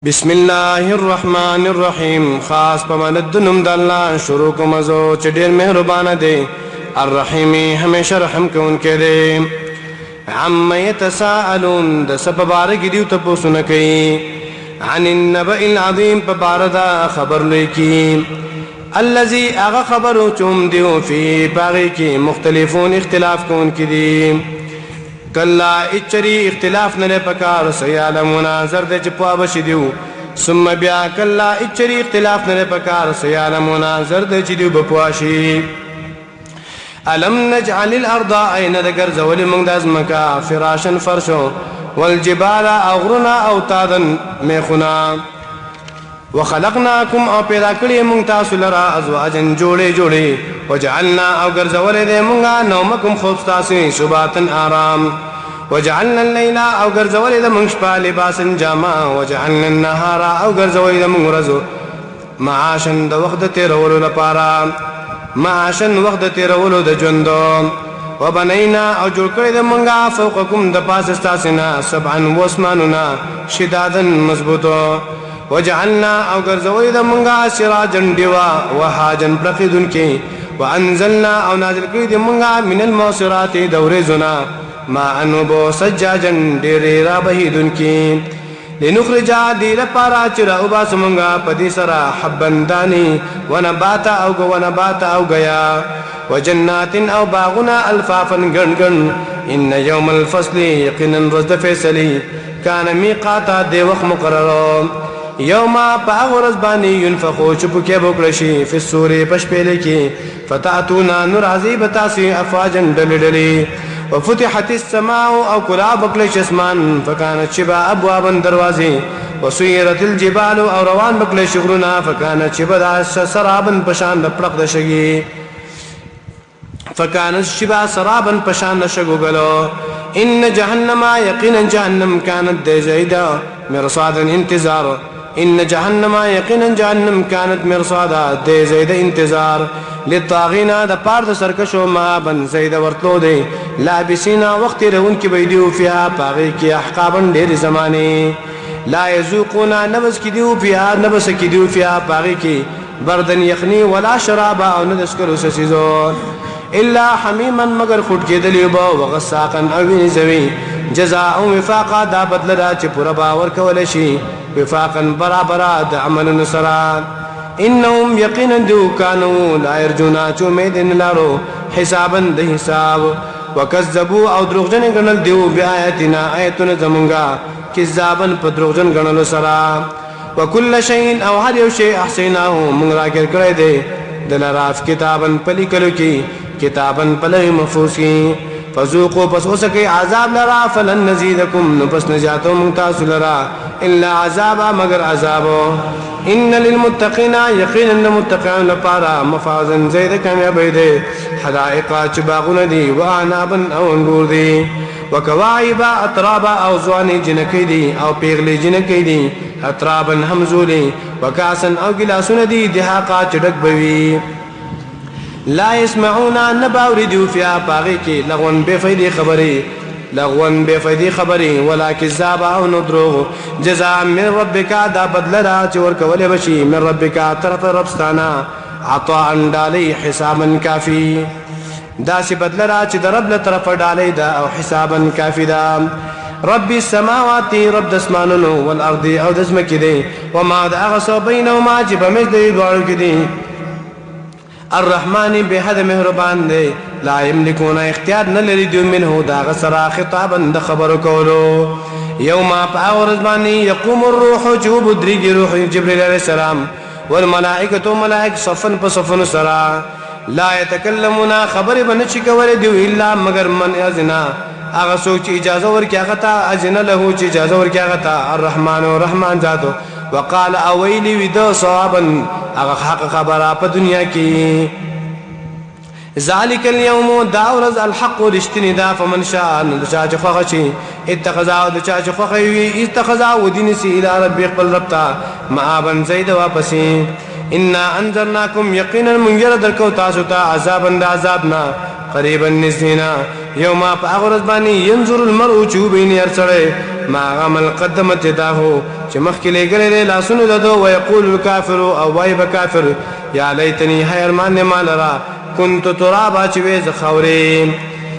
بسم الله الرحمن الرحيم خاص پمند نم د الله شروع کوم زو چې ډېر مهربان دی الرحیم همیشه رحم کوونکی دی عم يتساءلون د سببارګ دیو ته پوښتنه کوي عن النبأ العظیم په بار دا خبر لیکي الذي اغه خبرو چوم دیو فی باغی کی مختلفون اختلاف کوونکی دی کلا اچری اختلاف نه پکار سیالمون زرد چپوا بشدیو ثم بیا کلا اچری اختلاف نه پکار سیالمون زرد چدیو بپواشی الم نجعل الارض اين دگر زول من دازمکا فراشا فرشو والجبال اغرنا اوتادا میخنا وخلقناكم او پیدا کړی مونږ تاسو لرا ازواجن جوړې جوړې وجعلنا او ګرځولې دې مونږه نومکم خوب تاسو سباتن آرام وجعلنا الليل او ګرځولې دې مونږ شپه لباسن جاما وجعلنا النهار او ګرځولې دې مونږ ورځو معاشن د وخت تیرولو لپاره معاشن وخت تیرولو د ژوندو وبنينا او جوړ کړی دې مونږه فوقکم د پاسه تاسو نه سبعا واسماننا شدادا مضبوطو وجعلنا او ګرځولې د مونږه سراجن دیوا وهاجن پرخیدون کې وانزلنا او نازل کړی د مونږه من الموسرات دورې زنا ما انبو سجاجن ډېرې را بهیدون کې لنخرج دې لپاره چې راوباسو مونږه په دې سره حبن دانی ونبات او ونبات او غیا وجنات او باغنا الفافن غنغن ان يوم الفصل يقينا رزد فیصلی کان میقاتا د وخت مقرر یوم پاورز باندې ينفخو چپ کې بوکړشي په سورې پشپېلې کې فتاتونا نور عذاب تاسي افواجن دلدلي وفتحت السماء او كلا بکلش اسمان فكانت شبا ابوابا دروازي وسيرت الجبال او روان بکلش غرنا فكانت شبا سرابا پشان پړق د شګي فكانت شبا سرابا پشان د شګو غلو ان جهنم يقينا جهنم كانت زيدا مرصادا انتظار ان جهنم يقينا جهنم كانت مرصادا دې زید انتظار للطاغين د پاره سرکشو ما بن زید ورتلو دی لابسینا وخت رون کې بيدیو فيها باغي کې احقابن ډېر زمانه لا يذوقون نبس کې دیو فيها نبس کې دیو فيها باغي کې بردن يخني ولا شراب او ندسکلو سسيزو الا حميما مگر خټ کې دلیبا وغساقا او زوي جزاء وفاقا دا بدل را چې پورا باور کول شي وفاقا برابر د عمل نصران انهم يقينا دو كانوا لا يرجون امید لارو حسابا د حساب وكذبوا او دروغجن غنل دیو بیااتنا ایتنا زمونږه کذابن په دروغجن غنل سرا وكل شيء او هر یو شی احسناه من راګر کړی دی د لراف کتابن پلی کلو کی کتابن پلی محفوظ کی فذوقوا پس وسکی عذاب لرا فلن نزيدكم نفس نجاتو ممتاز لرا الا عذابا مگر عذابو ان للمتقين يقينا المتقين لپاره مفازا زید کامیابی دی حدائق چباغون دی وعنابا او انگور دی وكواعب اترابا او زوانی جنکی دی او پیغلی جنکی دی اترابا همزولی وکاسا او گلاسون دی دحاقا چڈک بوی لا يسمعون نباوردو فيها باغي کی لغون بفیدی خبری لغون بفیدی خبری ولا کذاب او ندروغ جزاء من ربک دا بدلرا چور کول بشی من ربک طرف ربستانا عطاء ڈالی حسابا کافی دا سی بدلرا چ درب له طرف ڈالی دا او حسابا کافی دا رب السماوات رب دسمانونو والارض او دزمکی دی وما دا غسو بینهما چې بمجد دوړو کې دی الرحمن بحد مهربان دی لا يملكون اختیار نلري دیو منه دا غسرا خطابا د خبرو کولو یوم پاورز باندې يقوم الروح جوب دريږي روح جبريل عليه السلام والملائکه ملائک صفن په صفن سرا لا يتكلمون خبر بنچ کول دیو الا مگر من اذنا هغه څوک چې اجازه ورکړي هغه ته اذن له چې اجازه ورکړي هغه ته الرحمن الرحمن ذاتو وقال اويلي ودو صوابا هغه حق خبره په دنیا کې ذالک اليوم داورز الحق رشتنی دا فمن شاء نشاج فخشي اتخذا دچاج فخوي اتخذا ودين سي الى رب قل ربتا ما بن زيد واپسي ان انذرناكم يقينا من يردر کو تاسو ته عذابا عذابنا قريبا نزينا يوم اغرز باني ينظر المرء چوبين يرسړې ما عمل قدمت يداه چې مخکې لګلې لاسونه ددو ويقول الكافر او وای کافر یا لیتنی هی ارمان مال را كنت ترابا چې وې زخوري